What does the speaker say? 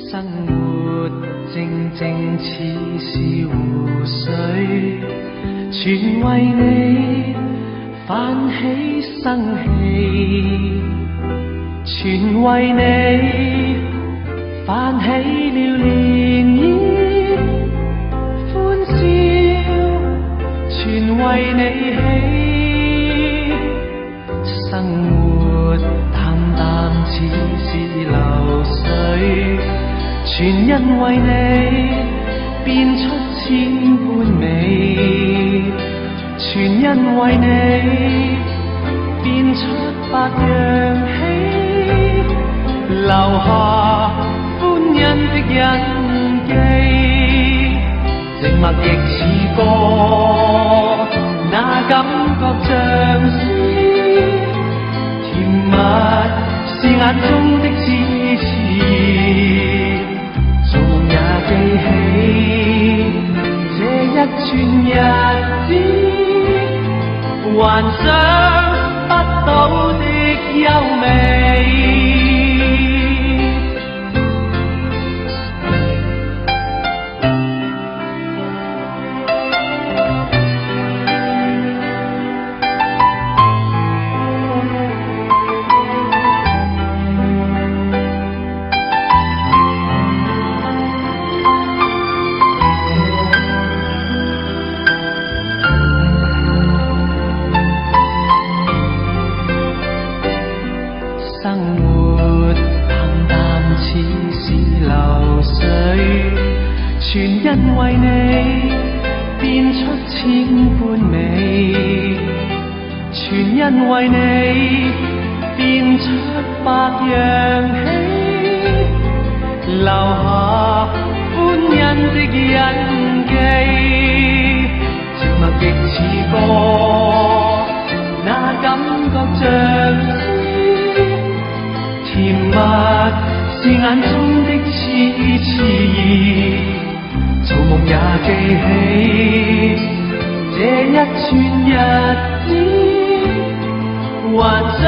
生活靜靜似是湖水，全為你泛起生氣，全為你泛起了漣漪，歡笑全為你起，生活淡淡似是流水，全因為你變出千般美，全因為你變出百樣喜，留下歡欣的印記，靜默亦似歌，那感覺像詩，甜蜜是眼中的痴痴，做夢也記起這一串日子，幻想不到的優美。生活淡淡似是流水，全因為你變出千般美，全因為你變出百樣喜，留下歡欣的印記，靜默亦似歌，那感覺像甜蜜是眼中的痴痴，做夢也記起這一串日子，幻想